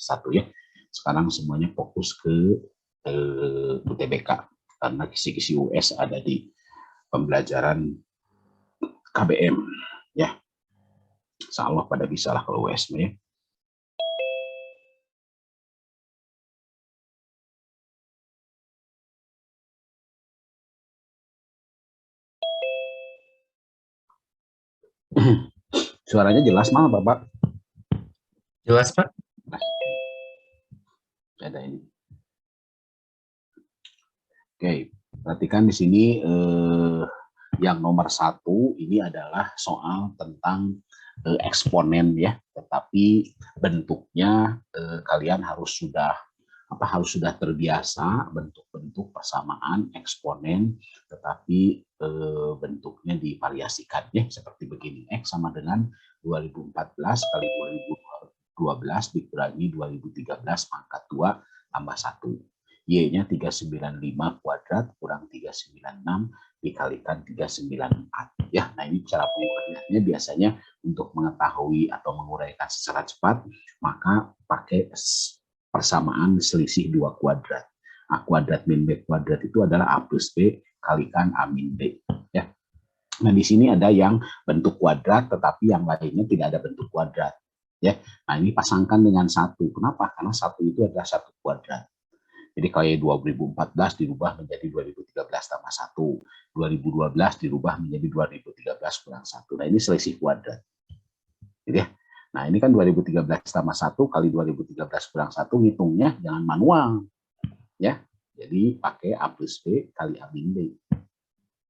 1 ya. Sekarang semuanya fokus ke UTBK karena kisi-kisi US ada di pembelajaran KBM ya. Insya Allah pada bisa lah kalau US ya. Suaranya jelas mah Bapak? Jelas Pak. Ada ini. Oke, perhatikan di sini yang nomor 1 ini adalah soal tentang eksponen ya, tetapi bentuknya kalian harus sudah terbiasa bentuk-bentuk persamaan eksponen, tetapi bentuknya divariasikan ya, seperti begini. X sama dengan 2014 kali 2012 dikurangi 2013 pangkat 2 tambah 1. Y-nya 395 kuadrat kurang 396 dikalikan 394 ya. Nah, ini cara penguraiannya biasanya untuk mengetahui atau menguraikan secara cepat maka pakai persamaan selisih 2 kuadrat. A kuadrat min B kuadrat itu adalah A plus B kalikan A min B ya. Nah, di sini ada yang bentuk kuadrat tetapi yang lainnya tidak ada bentuk kuadrat ya. Nah, ini pasangkan dengan 1. Kenapa? Karena 1 itu adalah 1 kuadrat. Jadi kalau 2014 dirubah menjadi 2013 tambah 1. 2012 dirubah menjadi 2013 kurang 1. Nah, ini selisih kuadrat. Gitu ya. Nah, ini kan 2013 tambah 1 kali 2013 kurang 1, ngitungnya jangan manual. Ya. Jadi pakai A plus B kali A min B.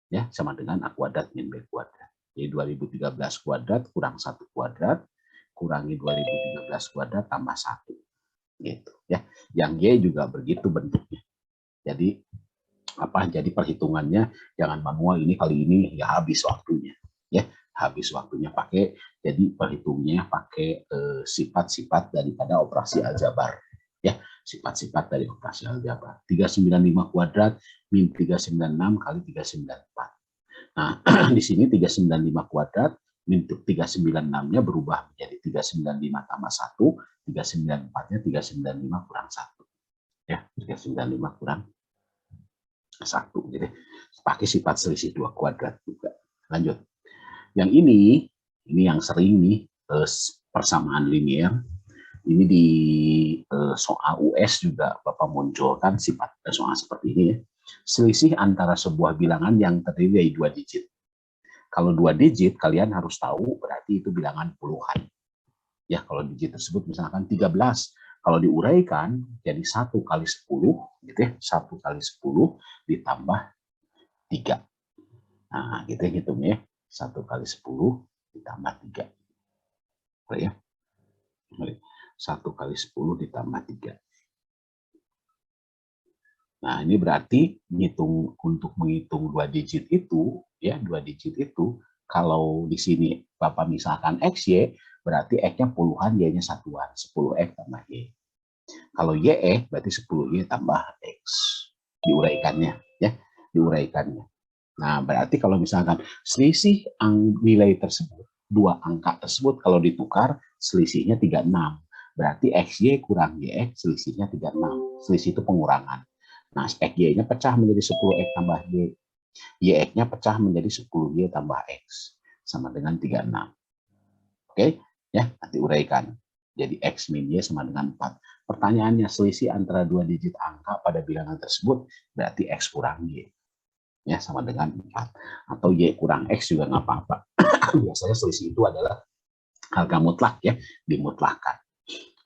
Ya, sama dengan A kuadrat min B kuadrat. Jadi 2013 kuadrat kurang 1 kuadrat, kurangi 2013 kuadrat tambah 1. Gitu ya. Yang Y juga begitu bentuknya. Jadi perhitungannya jangan manual, ini kali ini ya habis waktunya ya, habis waktunya pakai, jadi perhitungnya pakai sifat-sifat daripada operasi aljabar ya, sifat-sifat dari operasi aljabar. 395 kuadrat min 396 kali 394. Nah, di sini 395 kuadrat min 396-nya berubah menjadi 395 tambah 1, 394-nya 395 kurang 1. Ya, 395 kurang 1. Jadi pakai sifat selisih 2 kuadrat juga. Lanjut. Yang ini yang sering nih persamaan linier. Ini di soal US juga Bapak munculkan sifat soal seperti ini ya. Selisih antara sebuah bilangan yang terdiri dari 2 digit. Kalau 2 digit kalian harus tahu berarti itu bilangan puluhan. Ya, kalau digit tersebut misalkan 13, kalau diuraikan jadi 1 kali 10 gitu ya, 1 kali 10 ditambah 3. Nah, gitu ya hitungnya, 1 kali 10 ditambah 3. Oke ya. 1 kali 10 ditambah 3. Nah, ini berarti untuk menghitung 2 digit itu, ya, 2 digit itu, kalau di sini Bapak misalkan XY, berarti X-nya puluhan, Y-nya satuan, 10X tambah Y. Kalau YE, berarti 10Y tambah X. Diuraikannya, ya, diuraikannya. Nah, berarti kalau misalkan selisih nilai tersebut, 2 angka tersebut kalau ditukar, selisihnya 36. Berarti XY kurang YX, selisihnya 36. Selisih itu pengurangan. Nah, XY-nya pecah menjadi 10X tambah Y. YX-nya pecah menjadi 10Y tambah X. Sama dengan 36. Oke? Ya, nanti uraikan. Jadi X min Y sama dengan 4. Pertanyaannya, selisih antara 2 digit angka pada bilangan tersebut, berarti X kurang Y. Ya, sama dengan 4. Atau Y kurang X juga nggak apa-apa. Biasanya selisih itu adalah harga mutlak ya, dimutlakan.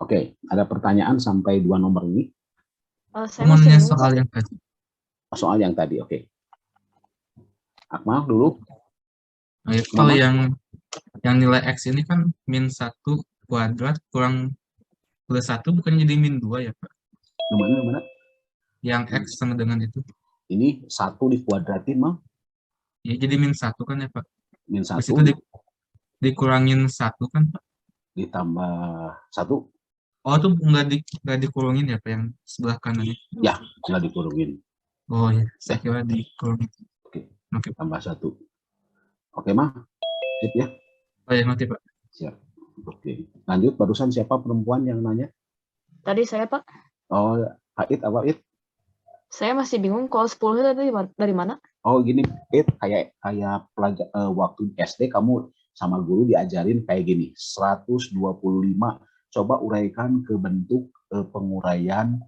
Oke, ada pertanyaan sampai 2 nomor ini? Saya mau nanya soal yang tadi. Soal yang tadi, oke. Akmal dulu. Kalau yang nilai X ini kan min 1 kuadrat kurang plus 1 bukan jadi min 2 ya Pak? Gimana? Yang X sama dengan itu. Ini 1 dikuadratin mah? Ya, jadi min 1 kan ya Pak? Min 1 Terus itu dikurangin 1 kan Pak? ditambah 1. Oh, itu nggak dikurangin ya Pak yang sebelah kanan ini? Ya, nggak dikurungin. Oh ya, saya kira dikurangin. Oke, tambah 1. Oke mah, sip ya. Oh ya, nanti Pak. Siap. Oke, lanjut. Barusan siapa perempuan yang nanya? Tadi saya, Pak. Oh, Pak It, apa It? Saya masih bingung kalau 10 itu tadi dari mana? Oh, gini, It, kayak pelajar waktu SD kamu sama guru diajarin kayak gini, 125. Coba uraikan ke bentuk penguraian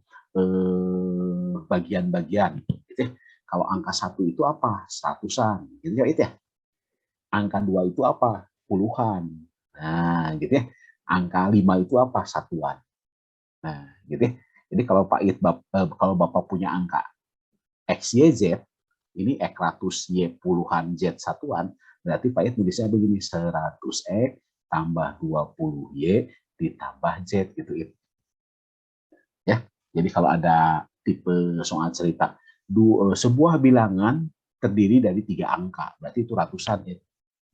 bagian-bagian. Gitu ya. Kalau angka 1 itu apa? Seratusan. Gitu ya, It ya. Angka 2 itu apa? Puluhan. Nah, gitu ya. Angka 5 itu apa? Satuan. Nah, gitu ya. Jadi kalau kalau Bapak punya angka X, Y, Z, ini X ratus Y puluhan Z satuan, berarti Pak It tulisnya begini, 100X tambah 20Y ditambah Z gitu. Ya, jadi kalau ada tipe soal cerita, sebuah bilangan terdiri dari 3 angka, berarti itu ratusan ya.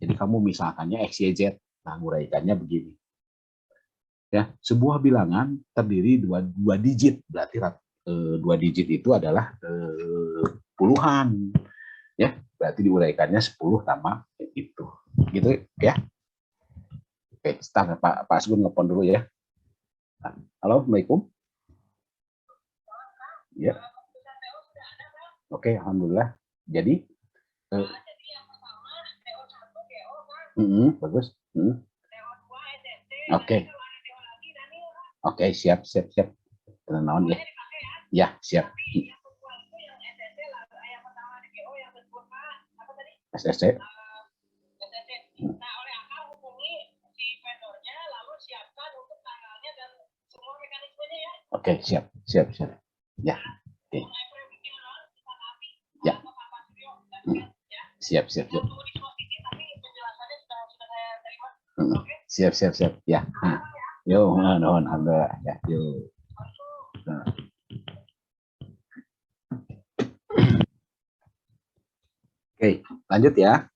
Jadi kamu misalkannya X, Y, Z, nah nguraikannya begini. Ya, sebuah bilangan terdiri dua digit, berarti 2 digit itu adalah puluhan. Ya, berarti diuraikannya 10 tambah itu. Gitu ya. Oke, start Pak Asgun telepon dulu ya. Halo, Assalamualaikum. Ya. Oke, alhamdulillah. Jadi bagus. Oke. Oke, siap. Kenalan ya. Ya, siap. SSC. Oke, siap. Ya. Oke. Ya. Siap. Siap. Ya. Yo, alhamdulillah. Ya, yo. Nah. Oke, lanjut ya.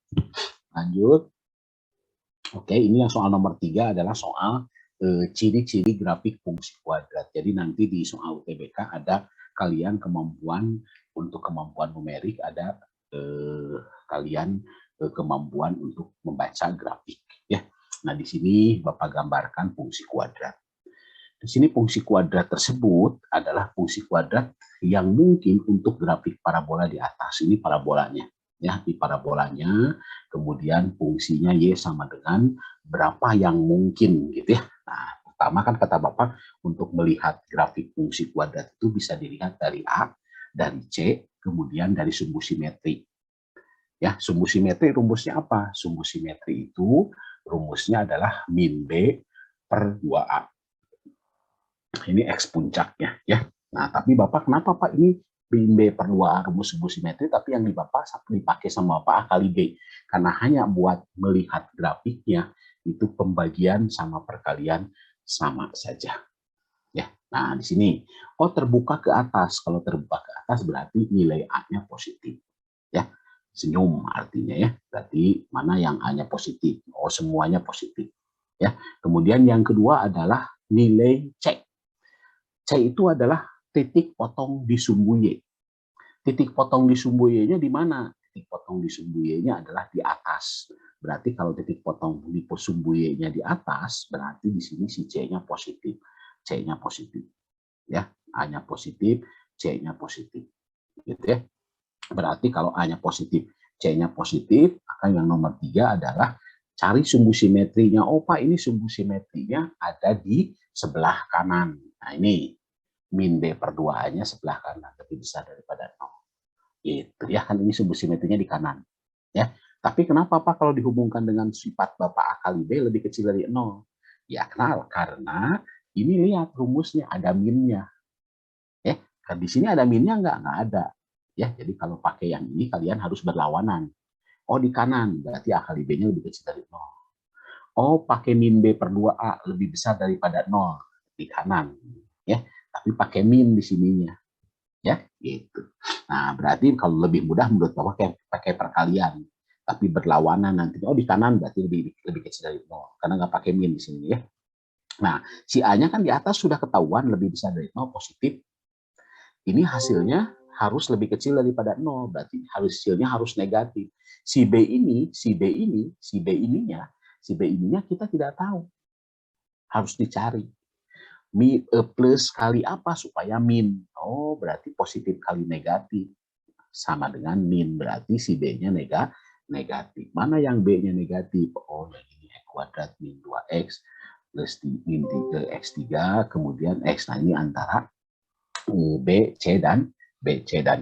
Oke, ini yang soal nomor 3 adalah soal ciri-ciri grafik fungsi kuadrat. Jadi nanti di soal UTBK ada kalian kemampuan numerik, ada kalian kemampuan untuk membaca grafik. Ya, nah di sini Bapak gambarkan fungsi kuadrat. Di sini fungsi kuadrat tersebut adalah fungsi kuadrat yang mungkin untuk grafik parabola di atas. Ini parabolanya. Ya, di parabolanya, kemudian fungsinya Y sama dengan berapa yang mungkin gitu ya. Nah, pertama kan kata Bapak untuk melihat grafik fungsi kuadrat itu bisa dilihat dari A, dari C, kemudian dari sumbu simetri. Ya, sumbu simetri rumusnya apa? Sumbu simetri itu rumusnya adalah min B per 2A. Ini X puncaknya ya. Nah, tapi Bapak kenapa Pak ini B per 2 rumus sumbu simetri, tapi yang dipakai sama Bapak A kali B, karena hanya buat melihat grafiknya itu pembagian sama perkalian sama saja ya. Nah di sini terbuka ke atas, kalau terbuka ke atas berarti nilai A-nya positif ya. Senyum artinya ya, berarti mana yang A-nya positif? Semuanya positif ya. Kemudian yang kedua adalah nilai C. C itu adalah titik potong di sumbu Y. Titik potong di sumbu Y-nya di mana? Titik potong di sumbu Y-nya adalah di atas. Berarti kalau titik potong di sumbu Y-nya di atas, berarti di sini si C-nya positif. C-nya positif. Ya, A-nya positif, C-nya positif. Gitu ya. Berarti kalau A-nya positif, C-nya positif, maka yang nomor 3 adalah cari sumbu simetrinya. Pak, ini sumbu simetrinya ada di sebelah kanan. Nah, ini min B per 2A-nya sebelah kanan, lebih besar daripada 0. Itu ya, kan ini sumbu simetrinya di kanan. Ya, tapi kenapa Pak kalau dihubungkan dengan sifat Bapak A kali B lebih kecil dari 0? Ya, karena ini lihat rumusnya ada minnya. Ya, kan di sini ada minnya nggak ada. Ya, jadi kalau pakai yang ini kalian harus berlawanan. Di kanan, berarti A kali B-nya lebih kecil dari 0. Pakai min B per 2A lebih besar daripada 0 di kanan. Ya, tapi pakai min di sininya. Ya, gitu. Nah, berarti kalau lebih mudah menurut Bapak pakai perkalian. Tapi berlawanan nanti. Di kanan berarti lebih kecil dari 0. Karena nggak pakai min di sini ya. Nah, si A-nya kan di atas sudah ketahuan lebih besar dari 0, positif. Ini hasilnya harus lebih kecil daripada 0, berarti hasilnya harus negatif. Si B ininya kita tidak tahu. Harus dicari. plus kali apa supaya min? Oh, berarti positif kali negatif. Sama dengan min, berarti si B-nya negatif. Mana yang B-nya negatif? Oh, yang ini X kuadrat min 2X plus min 3X3, kemudian X. Nah, ini antara B, C, dan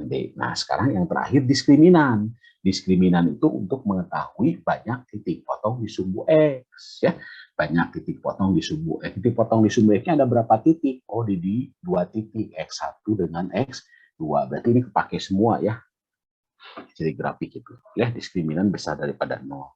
D. Nah, sekarang yang terakhir diskriminan. Diskriminan itu untuk mengetahui banyak titik potong di sumbu X. Ya. Banyak titik potong di sumbu X. Titik potong di sumbu X-nya ada berapa titik? Oh, di 2 titik. X1 dengan X2. Berarti ini kepake semua ya. Jadi grafik itu. Ya, diskriminan besar daripada 0.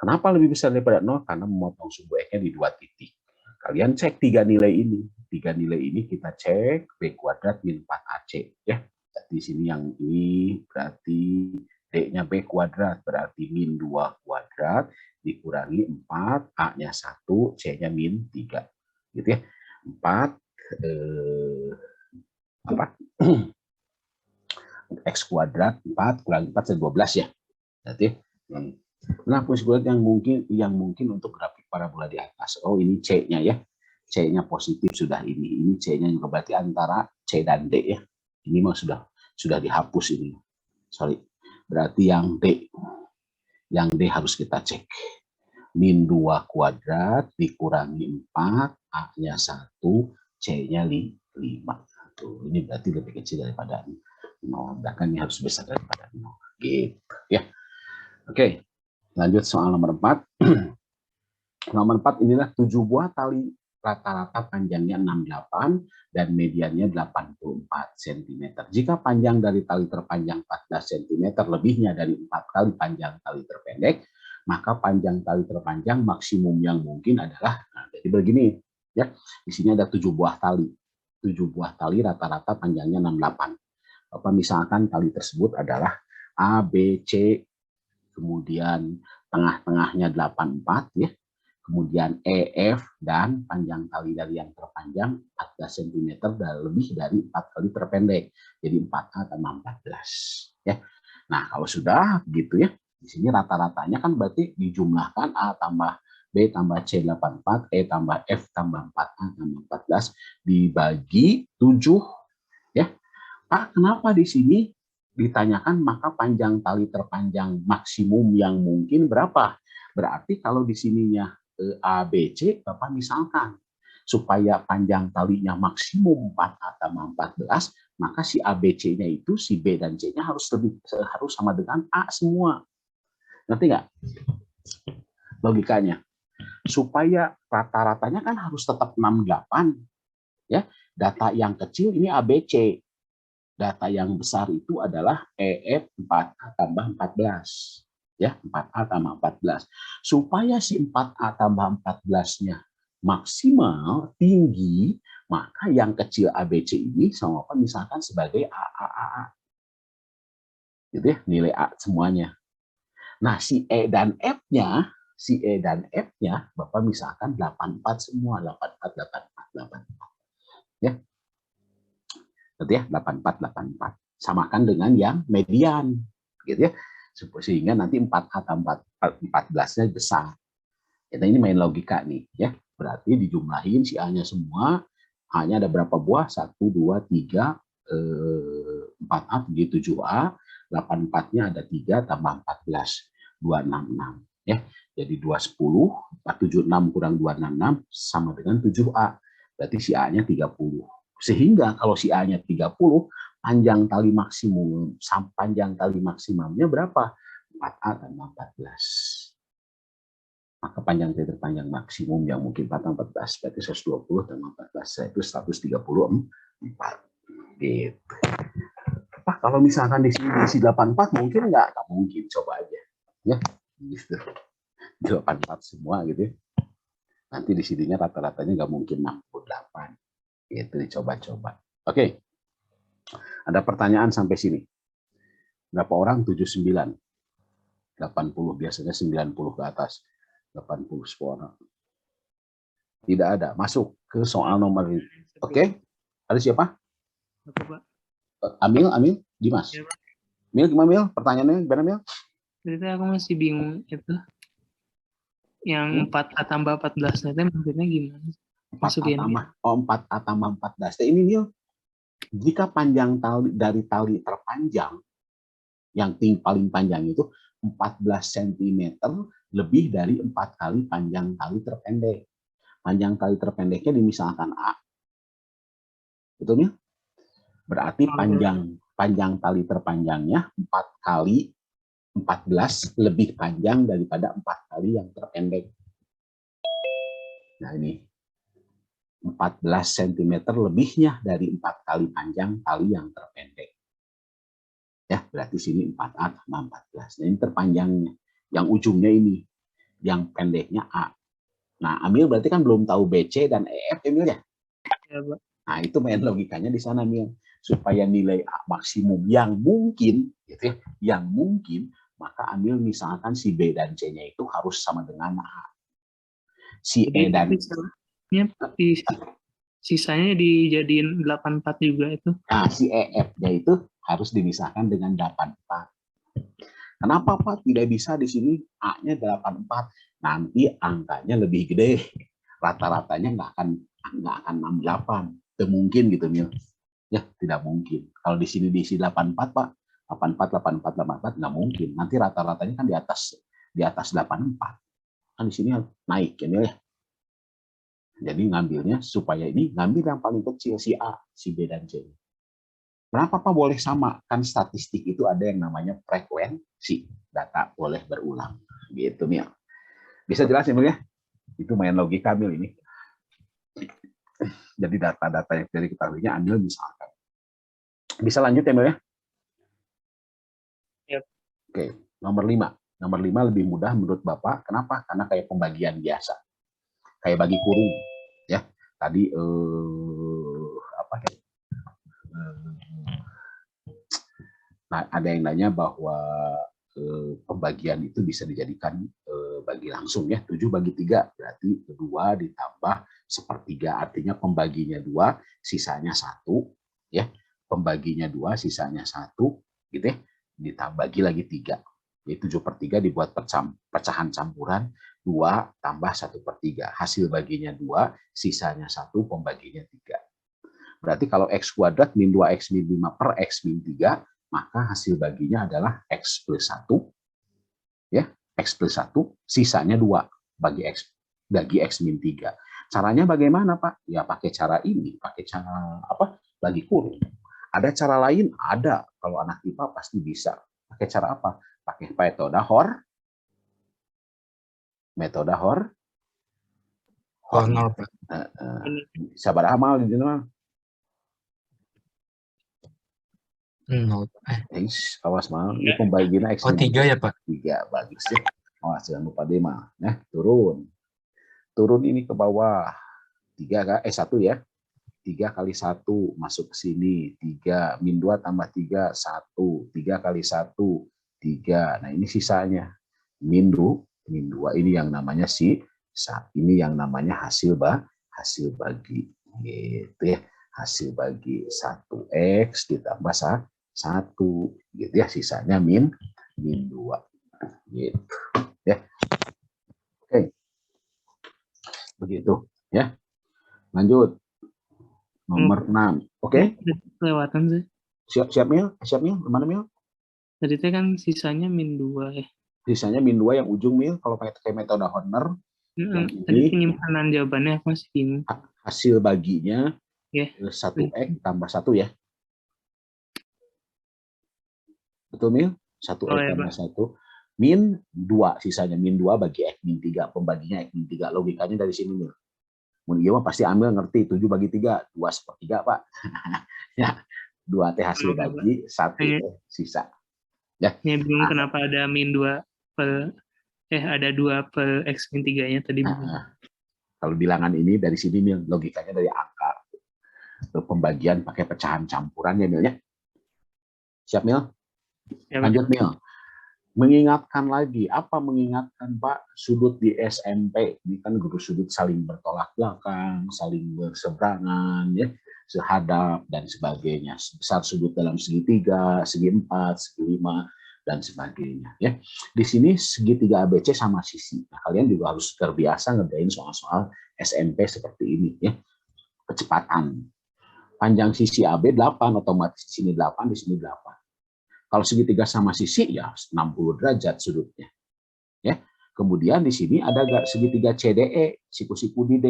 Kenapa lebih besar daripada 0? Karena memotong sumbu X-nya di 2 titik. Kalian cek 3 nilai ini. 3 nilai ini kita cek B kuadrat min 4AC. Ya. Di sini yang ini berarti D-nya B kuadrat. Berarti min 2 kuadrat dikurangi 4. A-nya 1. C-nya min 3. Gitu ya. 4. X kuadrat 4 kurangi 4 12 ya. Berarti nah, fungsi kuadrat yang mungkin untuk grafik parabola di atas. Oh, ini C-nya ya. C-nya positif sudah ini. Ini C-nya juga berarti antara C dan D ya. Ini mah sudah dihapus ini. Sorry. Berarti yang D harus kita cek. Min 2 kuadrat dikurangi 4, A-nya 1, C-nya 5. Tuh, ini berarti lebih kecil daripada 0. Bahkan ini harus besar daripada 0. Gitu ya. Oke. Lanjut soal nomor 4. Nomor 4 inilah 7 buah tali rata-rata panjangnya 68 dan mediannya 84 cm. Jika panjang dari tali terpanjang 14 cm lebihnya dari 4 kali panjang tali terpendek, maka panjang tali terpanjang maksimum yang mungkin adalah, nah, jadi begini ya. Di sini ada 7 buah tali. 7 buah tali rata-rata panjangnya 68. Apa misalkan tali tersebut adalah A, B, C, kemudian tengah-tengahnya 84 ya. Kemudian EF dan panjang tali dari yang terpanjang 14 cm dan lebih dari 4 kali terpendek. Jadi 4A tambah 14 ya. Nah, kalau sudah gitu ya. Di sini rata-ratanya kan berarti dijumlahkan A tambah B tambah C 84, E tambah F tambah 4A tambah 14 dibagi 7 ya. Pak, kenapa di sini ditanyakan maka panjang tali terpanjang maksimum yang mungkin berapa? Berarti kalau di sininya A, B, C, Bapak misalkan supaya panjang talinya maksimum 4A tambah 14, maka si A, B, C-nya itu, si B dan C-nya harus sama dengan A semua. Ngerti nggak? Logikanya. Supaya rata-ratanya kan harus tetap 68. Ya. Data yang kecil ini A, B, C. Data yang besar itu adalah EF 4A tambah 14. Ya, 4A tambah 14. Supaya si 4A tambah 14-nya maksimal, tinggi, maka yang kecil ABC ini sama apa misalkan sebagai A. Gitu ya, nilai A semuanya. Nah, si E dan F-nya, Bapak misalkan 84 semua, 84. Ya. Gitu ya, 84. Samakan dengan yang median. Gitu ya. Sehingga nanti 4A tambah 14-nya besar. Kita ini main logika nih ya. Berarti dijumlahin si A-nya semua. A-nya ada berapa buah? 1, 2, 3, 4A, 7A. 84-nya ada 3 tambah 14. 266. Ya. Jadi 210, 476 kurang 266 sama dengan 7A. Berarti si A-nya 30. Sehingga kalau si A-nya 30, panjang tali maksimumnya berapa? 4A tambah 14. Maka panjang tali terpanjang maksimum yang mungkin 4 tambah 14, berarti 120 tambah 14, itu 134. Gitu. Apa kalau misalkan di sini diisi 84, mungkin nggak? Nggak mungkin, coba aja. Ya, gitu. 84 semua gitu. Nanti di sininya rata-ratanya nggak mungkin 68. Itu dicoba-coba. Oke. Ada pertanyaan sampai sini. Berapa orang? 79. 80, biasanya 90 ke atas. 80 orang. Tidak ada. Masuk ke soal nomor ini. Oke. Ada siapa? Apa, Pak? Amil, Dimas. Ya, Pak. Mil, gimana Mil? Pertanyaannya gimana Mil? Jadi aku masih bingung itu. Yang 4A tambah 14 nanti maksudnya gimana? Masukin. 4A tambah 14. Ini Nil, jika panjang tali dari tali terpanjang, yang paling panjang itu 14 cm lebih dari 4 kali panjang tali terpendek. Panjang tali terpendeknya dimisalkan A. Betul ya? Berarti panjang tali terpanjangnya 4 kali 14 lebih panjang daripada 4 kali yang terpendek. Nah ini 14 cm lebihnya dari 4 kali panjang tali yang terpendek. Ya, berarti sini 4A tambah 14. Nah, ini terpanjangnya. Yang ujungnya ini. Yang pendeknya A. Nah, Amil berarti kan belum tahu BC dan EF, Amil ya? Ya, Pak. Nah, itu main logikanya di sana, Amil. Supaya nilai A maksimum yang mungkin, gitu ya, yang mungkin, maka Amil misalkan si B dan C-nya itu harus sama dengan A. Si E dan... Sisanya dijadiin 84 juga itu. Nah, si EF-nya itu harus dimisahkan dengan 84. Kenapa Pak tidak bisa di sini A-nya 84? Nanti angkanya lebih gede. Rata-ratanya nggak akan 68. Tidak mungkin gitu, Mil. Ya, tidak mungkin. Kalau di sini diisi 84, Pak. 84, 84, 84, nggak mungkin. Nanti rata-ratanya kan di atas 84. Kan di sini naik, ya, Mil ya. Jadi ngambilnya supaya ini ngambil yang paling kecil, si A, si B, dan C. Kenapa Pak boleh sama? Kan statistik itu ada yang namanya frekuensi. Data boleh berulang. Gitu, Mil. Bisa jelas ya, Mil ya? Itu main logika, Mil ini. Jadi data-data yang dari ketahuinya Amil misalkan. Bisa lanjut ya, Mil ya? Yep. Oke, nomor 5. Nomor 5 lebih mudah menurut Bapak. Kenapa? Karena kayak pembagian biasa. Kayak bagi kurung, ya. Tadi nah, ada yang nanya bahwa pembagian itu bisa dijadikan bagi langsung ya. 7 bagi 3 berarti 2 ditambah 1/3, artinya pembaginya 2, sisanya 1, ya. Pembaginya 2, sisanya 1, gitu ya. Ditambah lagi 3. Jadi 7/3 dibuat pecahan campuran 2 tambah 1/3. Hasil baginya 2, sisanya 1, pembaginya 3. Berarti kalau X kuadrat min 2X min 5 per X min 3, maka hasil baginya adalah X plus 1. Ya, X plus 1, sisanya 2 bagi X min 3. Caranya bagaimana, Pak? Ya pakai cara ini, pakai cara apa? Bagi kurung. Ada cara lain? Ada. Kalau anak IPA pasti bisa. Pakai cara apa? Pakai metode Hor. Metode Hor. Hornol, Pak. Sabar amal di mana? 0. Awas mal. Ini pembagiannya X. Oh, 3 ya, Pak? 3, bagus ya. Awas jangan lupa deh mal. Nah, turun. Turun ini ke bawah. 1 ya. 3 kali 1 masuk ke sini. 3 min 2 tambah 3, 1. 3 kali 1, 3. Nah, ini sisanya. Min 2 ini yang namanya ini yang namanya hasil bagi. Gitu ya. Hasil bagi 1X ditambah 1. Gitu ya. Sisanya min 2. Gitu. Ya. Oke. Begitu ya. Lanjut. Nomor 6. Oke. Kelewatan sih. Siap Mil? Siap Mil? Kemana Mil? Tadi itu kan sisanya min 2 ya. Sisanya min 2 yang ujung Mil. Kalau pakai metode Horner. Tadi penyimpanan jawabannya aku masih bingung. Hasil baginya 1X tambah 1 ya. Betul Mil? 1X tambah 1. Min 2. Sisanya min 2 bagi X min 3. Pembaginya X min 3. Logikanya dari sini Mil. Iya mah pasti ambil ngerti 7 bagi 3, 2/3 Pak. Ya, 2 teh hasil bagi, 1 teh sisa. Ya. Bingung kenapa ada min 2 per ada 2 per X min 3-nya tadi. Kalau bilangan ini dari sini Mil, logikanya dari angka. Pembagian pakai pecahan campuran ya Mil ya. Siap Mil? Ya, lanjut Mil. Mengingatkan lagi, apa mengingatkan Pak? Sudut di SMP, ini kan guru sudut saling bertolak belakang, saling berseberangan, ya, sehadap dan sebagainya. Besar sudut dalam segi 3, segi 4, segi 5, dan sebagainya. Ya, di sini segitiga ABC sama sisi. Nah, kalian juga harus terbiasa ngerjain soal-soal SMP seperti ini. Ya, kecepatan. Panjang sisi AB 8, otomatis di sini 8, di sini 8. Kalau segitiga sama sisi, ya 60 derajat sudutnya. Ya. Kemudian di sini ada segitiga CDE, siku-siku di D.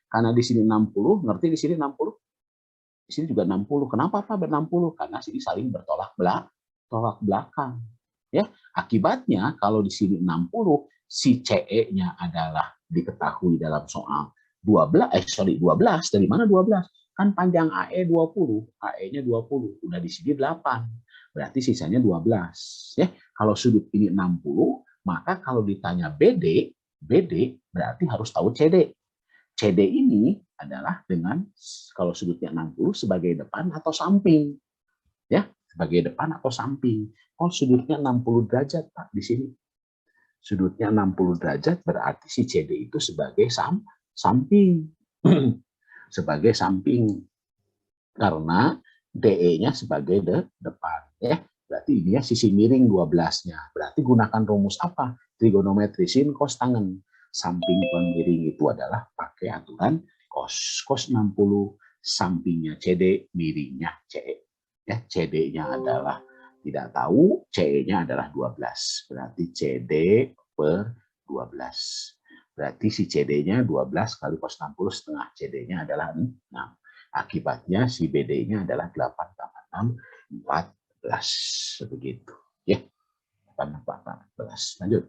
Karena di sini 60, ngerti di sini 60? Di sini juga 60. Kenapa Pak 60? Karena sini saling bertolak belakang. Ya, akibatnya kalau di sini 60, si CE-nya adalah diketahui dalam soal 12, 12. Dari mana 12? Kan panjang AE 20, AE-nya 20, udah di sini 8. Berarti sisanya 12. Ya, kalau sudut ini 60, maka kalau ditanya BD berarti harus tahu CD. CD ini adalah dengan kalau sudutnya 60 sebagai depan atau samping. Ya, sebagai depan atau samping. Oh, sudutnya 60 derajat, Pak, di sini. Sudutnya 60 derajat berarti si CD itu sebagai samping. Sebagai samping. Karena DE-nya sebagai depan. Ya, berarti ini ya sisi miring 12-nya. Berarti gunakan rumus apa? Trigonometri sin cos tangen. Samping pemiring itu adalah pakai aturan cos. Cos 60, sampingnya CD, miringnya CE. Ya, CD-nya adalah tidak tahu, CE-nya adalah 12. Berarti CD per 12. Berarti si CD-nya 12 kali cos 60 setengah. CD-nya adalah 6. Akibatnya si BD-nya adalah 8 tambah 6, 14. Begitu. Ya, 8 tambah 14. Lanjut.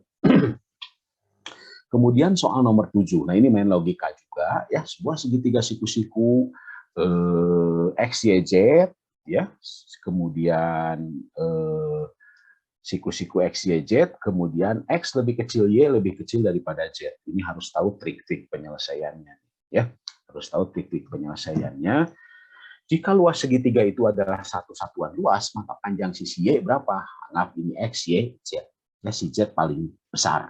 Kemudian soal nomor 7. Nah, ini main logika juga. Ya, sebuah segitiga siku-siku X, Y, Z. Ya, kemudian siku-siku X, Y, Z, kemudian X lebih kecil, Y lebih kecil daripada Z. Ini harus tahu trik-trik penyelesaiannya. Ya, harus tahu trik-trik penyelesaiannya. Jika luas segitiga itu adalah satu satuan luas, maka panjang sisi Y berapa? Anggap ini X, Y, Z. Ya, si Z paling besar,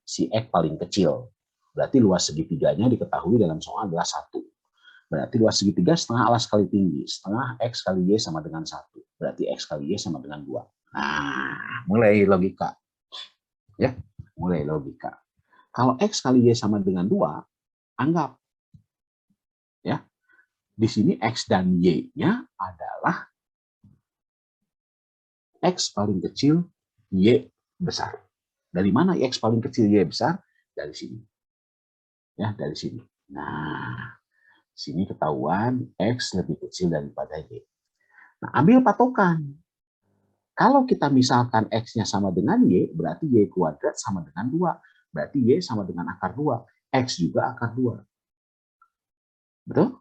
si X paling kecil. Berarti luas segitiganya diketahui dalam soal adalah 1. Berarti luas segitiga setengah alas kali tinggi. Setengah X kali Y sama dengan 1. Berarti X kali Y sama dengan 2. Nah, mulai logika. Ya, mulai logika. Kalau X kali Y sama dengan 2, anggap. Ya, di sini X dan Y-nya adalah X paling kecil, Y besar. Dari mana X paling kecil, Y besar? Dari sini. Ya, dari sini. Nah, sini ketahuan X lebih kecil daripada Y. Nah, ambil patokan. Kalau kita misalkan X-nya sama dengan Y, berarti Y kuadrat sama dengan 2. Berarti Y sama dengan akar 2. X juga akar 2. Betul?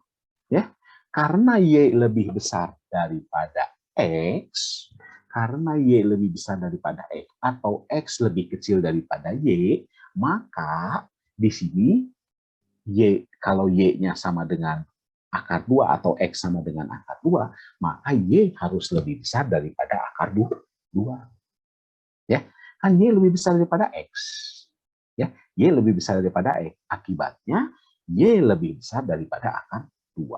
Ya. Karena Y lebih besar daripada X, karena Y lebih besar daripada X, atau X lebih kecil daripada Y, maka di sini Y, kalau Y-nya sama dengan akar 2 atau X sama dengan akar 2, maka Y harus lebih besar daripada akar 2. Ya, kan Y lebih besar daripada X. Ya, Y lebih besar daripada X. Akibatnya Y lebih besar daripada akar 2.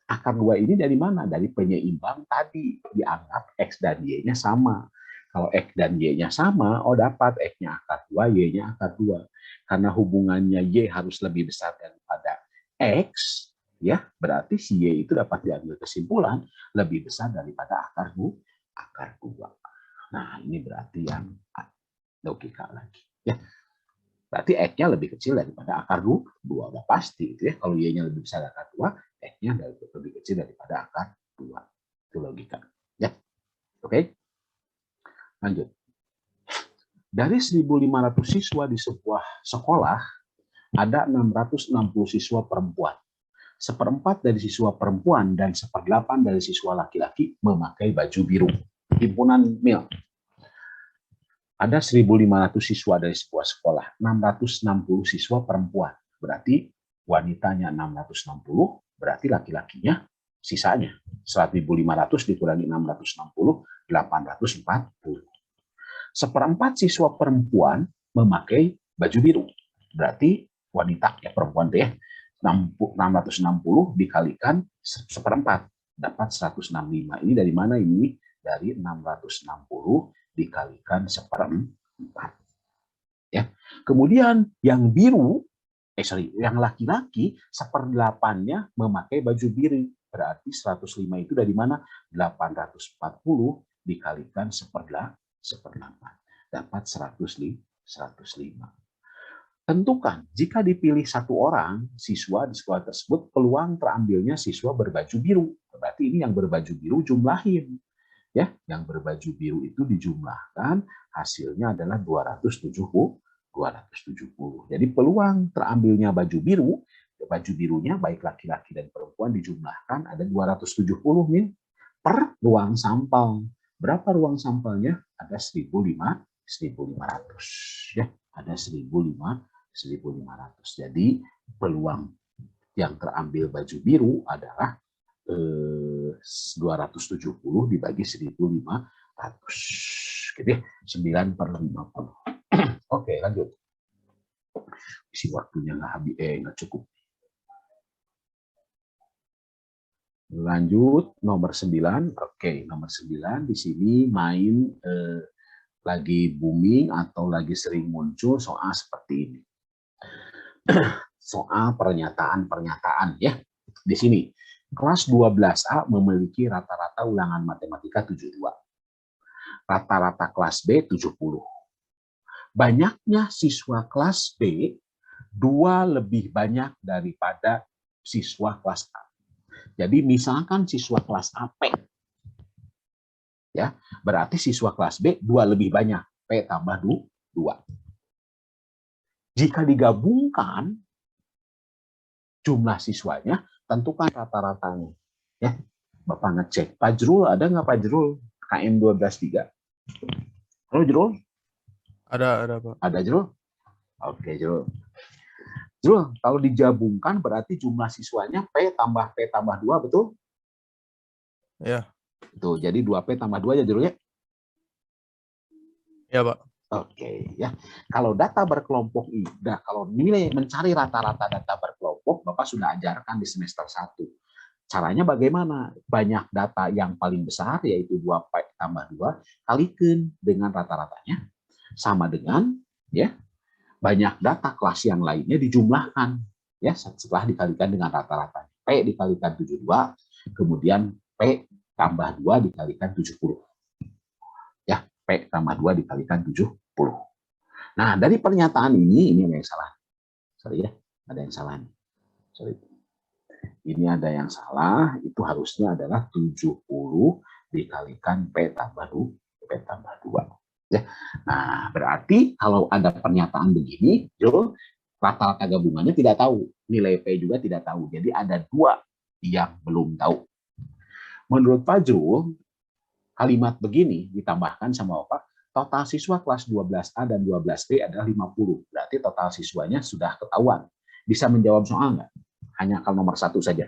Akar 2 ini dari mana? Dari penyeimbang tadi. Dianggap X dan Y-nya sama. Kalau X dan Y-nya sama, oh dapat X-nya akar 2, Y-nya akar 2. Karena hubungannya Y harus lebih besar daripada X, ya berarti si Y itu dapat diambil kesimpulan lebih besar daripada akar 2. Nah, ini berarti yang logika lagi. Ya. Berarti X-nya lebih kecil daripada akar 2. Udah pasti. Itu ya. Kalau Y-nya lebih besar dari akar 2, X-nya lebih kecil daripada akar 2. Itu logika. Ya. Oke. Lanjut. Dari 1.500 siswa di sebuah sekolah, ada 660 siswa perempuan. 1/4 dari siswa perempuan dan 1/8 dari siswa laki-laki memakai baju biru. Himpunan MIL. Ada 1.500 siswa dari sebuah sekolah, 660 siswa perempuan. Berarti wanitanya 660, berarti laki-lakinya sisanya. 1.500 dikurangi 660, 840. 1/4 siswa perempuan memakai baju biru. Berarti wanita, ya perempuan deh, 660 dikalikan 1/4, dapat 165. Ini dari mana ini? Dari 660 dikalikan 1/4. Ya. Kemudian yang biru, yang laki-laki 1/8-nya memakai baju biru. Berarti 105 itu dari mana? 840 dikalikan 1/8. Dapat 105. Tentukan, jika dipilih satu orang siswa di sekolah tersebut, peluang terambilnya siswa berbaju biru. Berarti ini yang berbaju biru jumlahin. Ya, yang berbaju biru itu dijumlahkan, hasilnya adalah 270. Jadi peluang terambilnya baju birunya baik laki-laki dan perempuan dijumlahkan ada 270 nih per ruang sampel. Berapa ruang sampelnya? Ada 1.500 ya, ada 1.500. Jadi peluang yang terambil baju biru adalah 270 dibagi 1.500. Oke, 9/50. Oke, lanjut. Isi waktunya nggak cukup. Lanjut nomor 9. Oke, nomor 9 di sini main lagi booming atau lagi sering muncul soal seperti ini. Soal pernyataan ya. Di sini kelas 12A memiliki rata-rata ulangan matematika 72. Rata-rata kelas B 70. Banyaknya siswa kelas B 2 lebih banyak daripada siswa kelas A. Jadi misalkan siswa kelas A P, ya, berarti siswa kelas B 2 lebih banyak, P tambah 2. Jika digabungkan jumlah siswanya, tentukan rata-ratanya. Ya, Bapak ngecek. Pak Jrul, ada nggak Pak Jrul? KM 12-3. Halo Jrul? Ada Pak. Ada Jrul? Oke Jrul. Jrul, kalau digabungkan berarti jumlah siswanya P tambah 2, betul? Ya. Tuh, jadi 2P tambah 2 ya Jrul ya? Ya Pak. Oke ya. Kalau data berkelompok ini, kalau nilai mencari rata-rata data berkelompok, Bapak sudah ajarkan di semester 1. Caranya bagaimana? Banyak data yang paling besar yaitu 2P tambah 2 kalikan dengan rata-ratanya sama dengan ya banyak data kelas yang lainnya dijumlahkan ya setelah dikalikan dengan rata-rata. P dikalikan 72, kemudian P tambah 2 dikalikan 70. Ya, P tambah 2 dikalikan 70. Nah, dari pernyataan ini ada yang salah. Sorry ya, ada yang salah nih. Sorry. Ini ada yang salah, itu harusnya adalah 70 dikalikan P tambah 2. Ya. Nah, berarti kalau ada pernyataan begini, rata-rata gabungannya tidak tahu, nilai P juga tidak tahu. Jadi ada 2 yang belum tahu. Menurut Pak Jrul, kalimat begini ditambahkan sama Bapak, total siswa kelas 12A dan 12B adalah 50. Berarti total siswanya sudah ketahuan. Bisa menjawab soal nggak? Hanya kalau nomor 1 saja.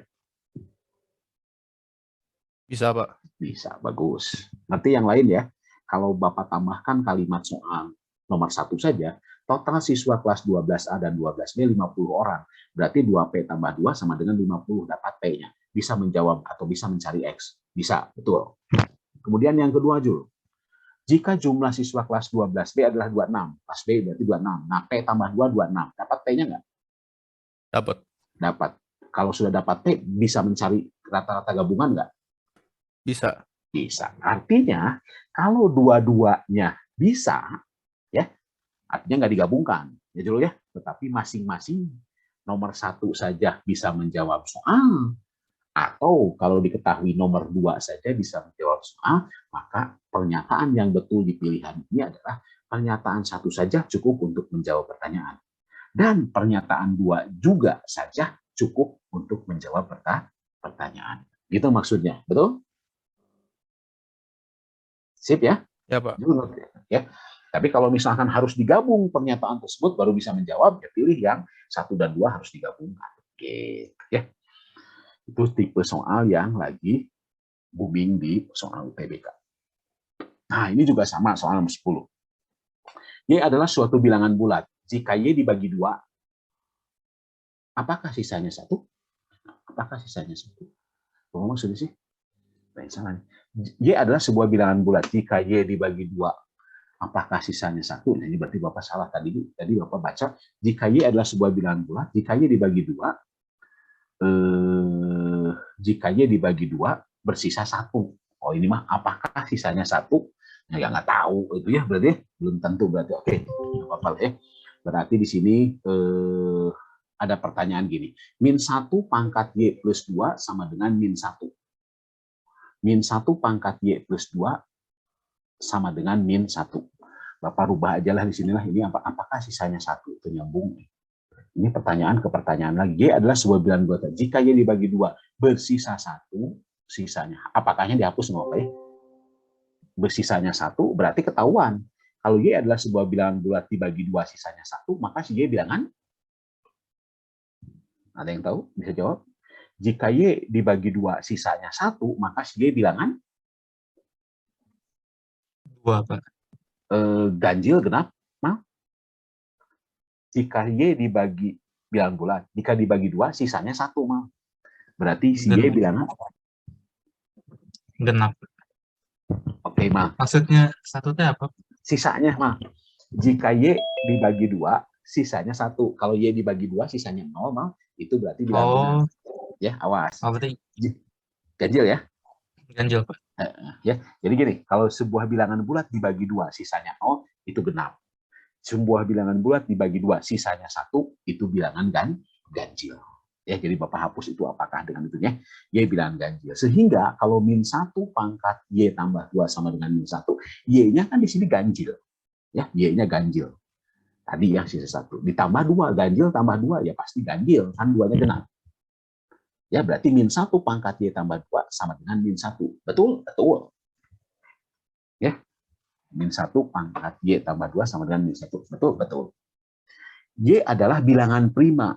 Bisa Pak. Bisa, bagus. Nanti yang lain ya. Kalau Bapak tambahkan kalimat soal nomor 1 saja, total siswa kelas 12A dan 12B 50 orang. Berarti 2P tambah 2 sama dengan 50, dapat P-nya. Bisa menjawab atau bisa mencari X. Bisa, betul. Kemudian yang kedua, Jul. Jika jumlah siswa kelas 12B adalah 26, kelas B berarti 26. Nah, P tambah 2, 26. Dapat P-nya nggak? Dapat. Dapat. Kalau sudah dapat P, bisa mencari rata-rata gabungan nggak? Bisa. Bisa. Artinya kalau dua-duanya bisa, ya, artinya nggak digabungkan, ya dulu ya. Tetapi masing-masing nomor 1 saja bisa menjawab soal, atau kalau diketahui nomor 2 saja bisa menjawab soal, maka pernyataan yang betul di pilihan ini adalah pernyataan 1 saja cukup untuk menjawab pertanyaan, dan pernyataan 2 juga saja cukup untuk menjawab pertanyaan. Gitu maksudnya, betul? Sip ya? Ya Pak. Ya. Tapi kalau misalkan harus digabung pernyataan tersebut baru bisa menjawab, ya pilih yang 1 dan 2 harus digabungkan. Gitu ya. Itu tipe soal yang lagi booming di soal UTBK. Nah, ini juga sama soal nomor 10. Y adalah suatu bilangan bulat. Jika Y dibagi 2, apakah sisanya 1? Apakah sisanya 1? Oh, maksudnya sih? Y adalah sebuah bilangan bulat. Jika Y dibagi 2, apakah sisanya 1? Nah, ini berarti Bapak salah tadi. Tadi Bapak baca, jika Y adalah sebuah bilangan bulat, jika Y dibagi 2, jika Y dibagi 2, bersisa 1. Oh, ini mah apakah sisanya 1? Nah, ya nggak tahu. Itu ya berarti belum tentu. Berarti oke. Nggak apa-apa ya. Berarti di sini ada pertanyaan gini. Min 1 pangkat Y plus 2 sama dengan min 1. Min 1 pangkat Y plus 2 sama dengan min 1. Bapak rubah aja lah di sinilah. Ini apakah sisanya 1? Itu nyambung. Ini pertanyaan ke pertanyaan lagi. Y adalah sebuah bilangan bulat. Jika Y dibagi 2 bersisa 1, sisanya. Apakahnya dihapus nggak apa ya? Bersisanya 1 berarti ketahuan. Kalau Y adalah sebuah bilangan bulat dibagi 2 sisanya 1, maka si Y bilangan. Ada yang tahu? Bisa jawab? Jika Y dibagi 2 sisanya 1, maka si Y bilangan 2, Pak. Ganjil genap. Nah, jika Y dibagi bilangan bulat, jika dibagi 2 sisanya 1, mal. Berarti si Y bilangan Genap. oke, mal. Maksudnya 1 teh apa? Sisanya, mal. Jika Y dibagi 2 sisanya 1. Kalau Y dibagi 2 sisanya 0, mal. Itu berarti bilangan genap. Ya, awas. Oh, berarti Ganjil ya. ganjil, Pak. Ya, jadi gini, kalau sebuah bilangan bulat dibagi 2 sisanya 0, itu genap. Sebuah bilangan bulat dibagi 2 sisanya 1, itu bilangan ganjil. Ya, jadi Bapak hapus itu apakah dengan itunya Y bilangan ganjil. Sehingga kalau min 1 pangkat Y tambah 2 sama dengan min 1, Y-nya kan di sini ganjil. Ya, Y-nya ganjil. Tadi ya sisa 1. Ditambah 2, ganjil tambah 2 ya pasti ganjil, kan 2-nya genap. Ya, berarti min 1 pangkat Y tambah 2 sama dengan min 1. Betul? Betul. Ya. Min 1 pangkat Y tambah 2 sama dengan min 1. Betul? Betul. Y adalah bilangan prima.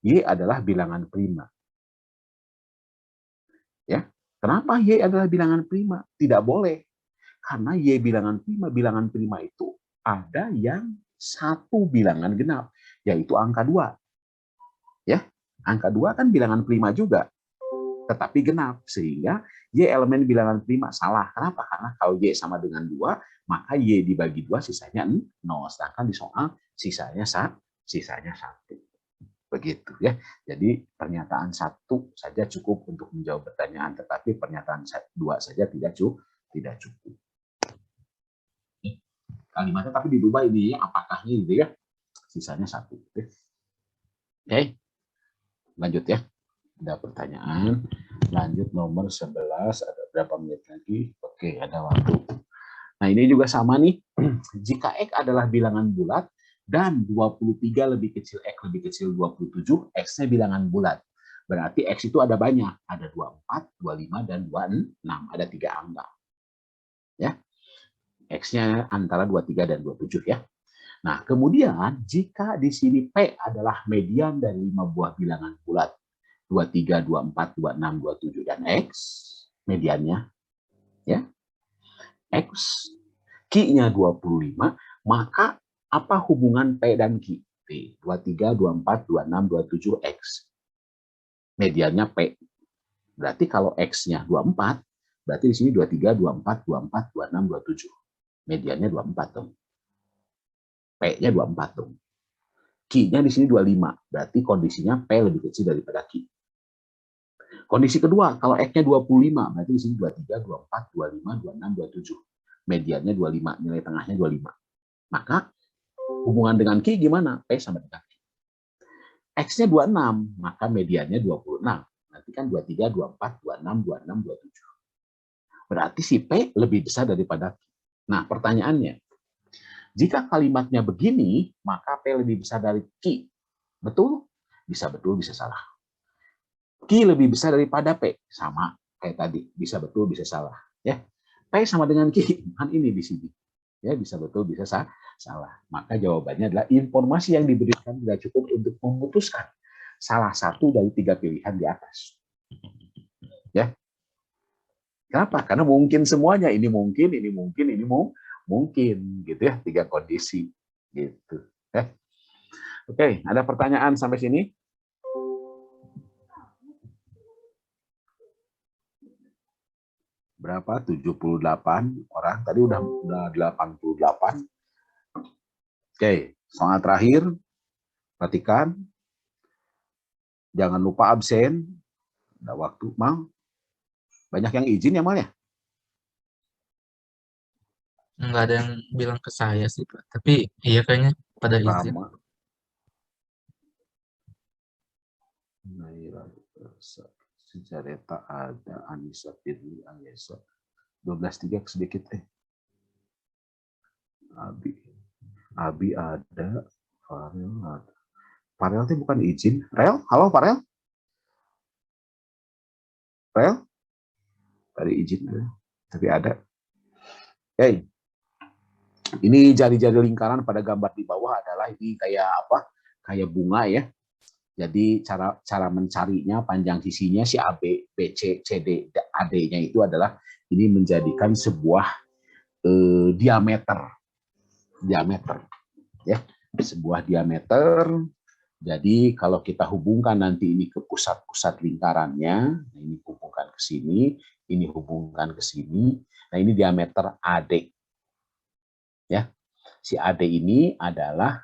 Y adalah bilangan prima. Ya. Kenapa Y adalah bilangan prima? Tidak boleh. Karena Y bilangan prima itu ada yang satu bilangan genap, yaitu angka 2. Ya. Angka 2 kan bilangan prima juga, tetapi genap. Sehingga Y elemen bilangan prima salah. Kenapa? Karena kalau Y sama dengan 2, maka Y dibagi 2 sisanya 0. Sedangkan di soal sisanya 1. Begitu ya. Jadi pernyataan 1 saja cukup untuk menjawab pertanyaan, tetapi pernyataan 2 saja tidak cukup. Kalimatnya tapi dirubah ini ya, apakahnya gitu ya. Sisanya 1. Oke. Lanjut ya. Ada pertanyaan. Lanjut nomor 11. Ada berapa menit lagi? Oke, ada waktu. Nah, ini juga sama nih. Jika X adalah bilangan bulat dan 23 lebih kecil X lebih kecil 27, X-nya bilangan bulat. Berarti X itu ada banyak. Ada 24, 25, dan 26. Ada 3 angka. Ya. X-nya antara 23 dan 27 ya. Nah, kemudian jika di sini P adalah median dari 5 buah bilangan bulat, 23, 24, 26, 27, dan X, mediannya, ya, X, Q-nya 25, maka apa hubungan P dan Q? P, 23, 24, 26, 27, X. Mediannya P. Berarti kalau X-nya 24, berarti di sini 23, 24, 24, 26, 27. Mediannya 24 dong. P-nya 24 dong. Q-nya di sini 25. Berarti kondisinya P lebih kecil daripada Q. Kondisi kedua, kalau X-nya 25, berarti di sini 23, 24, 25, 26, 27. Mediannya 25, nilai tengahnya 25. Maka hubungan dengan Q gimana? P sama dengan Q. X-nya 26, maka mediannya 26. Nanti kan 23, 24, 26, 26, 27. Berarti si P lebih besar daripada Q. Nah, pertanyaannya, jika kalimatnya begini, maka P lebih besar dari Q. Betul? Bisa betul, bisa salah. Q lebih besar daripada P. Sama kayak tadi. Bisa betul, bisa salah. Ya, P sama dengan Q. Kan ini di sini. Ya, bisa betul, bisa salah. Maka jawabannya adalah informasi yang diberikan tidak cukup untuk memutuskan salah satu dari 3 pilihan di atas. Ya. Kenapa? Karena mungkin semuanya. Ini mungkin, ini mungkin, ini mungkin, gitu ya, 3 kondisi, gitu. Oke, ada pertanyaan sampai sini? berapa? 78 orang. Tadi udah 88. Oke, soal terakhir. Perhatikan. Jangan lupa absen. Ada waktu, Mal. Banyak yang izin ya, Mal ya? Nggak ada yang bilang ke saya sih, Pak. Tapi iya kayaknya pada izin. Lama. Naira, Sejareta ada, Anissa Firly, Ayesa. 12-3 sedikit Abi ada, Farel ada. Farel itu bukan izin. Rel, halo Farel? Rel? Tadi izin, tapi ada. Oke. Ini jari-jari lingkaran pada gambar di bawah adalah ini kayak apa? Kayak bunga ya. Jadi cara mencarinya panjang sisinya si AB, BC, CD, AD-nya itu adalah ini menjadikan sebuah diameter ya, sebuah diameter. Jadi kalau kita hubungkan nanti ini ke pusat-pusat lingkarannya, ini hubungkan ke sini, ini hubungkan ke sini. Nah, ini diameter AD. Ya. Si AD ini adalah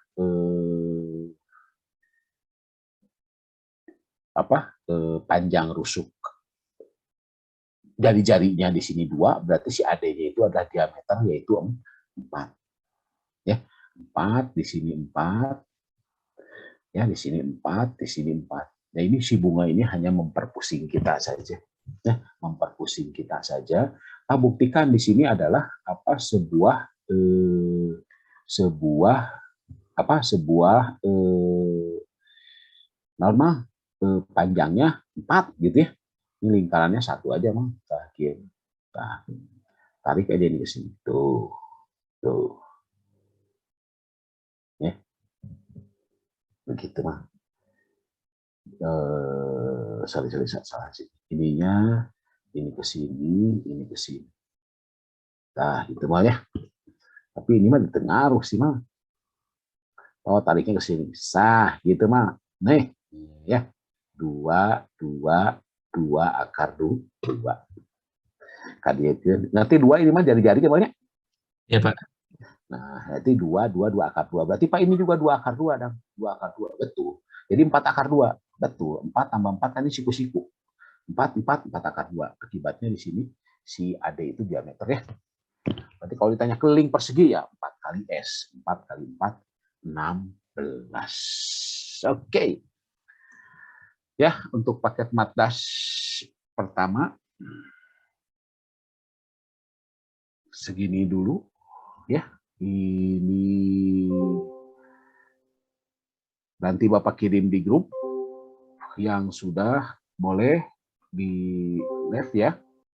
panjang rusuk jari-jarinya di sini 2, berarti si AD-nya itu adalah diameter yaitu 4. Ya, 4 di sini 4. Ya, di sini 4, di sini 4. Nah, ini si bunga ini hanya memperpusing kita saja. Ya, memperpusing kita saja. Kita buktikan di sini adalah sebuah normal panjangnya 4 gitu ya. Ini lingkarannya 1 aja, Mang. Tarik aja ini ke sini. Tuh. Ya. Begitu, Mang. Salah sih. Ininya ini ke sini, ini ke sini. Nah, gitu Mang ya. Tapi ini mah ditengaruh sih, Mang. Oh, tariknya ke sini. Sah, gitu, Mang. Nih, ya. 2 akar 2. Nanti 2 ini mah jari-jari banyak. Ya, Pak. Nah, nanti 2 akar 2. Berarti Pak ini juga 2 akar 2, Dang. 2 akar 2, betul. Jadi 4 akar 2, betul. 4 tambah 4 kan ini siku-siku. 4 akar 2. Akibatnya di sini si AD itu diameter ya. Berarti kalau ditanya keliling persegi ya 4 kali S. 4 kali 4, 16. Oke. Ya, untuk paket matdas pertama segini dulu ya. Ini nanti Bapak kirim di grup yang sudah boleh di live ya.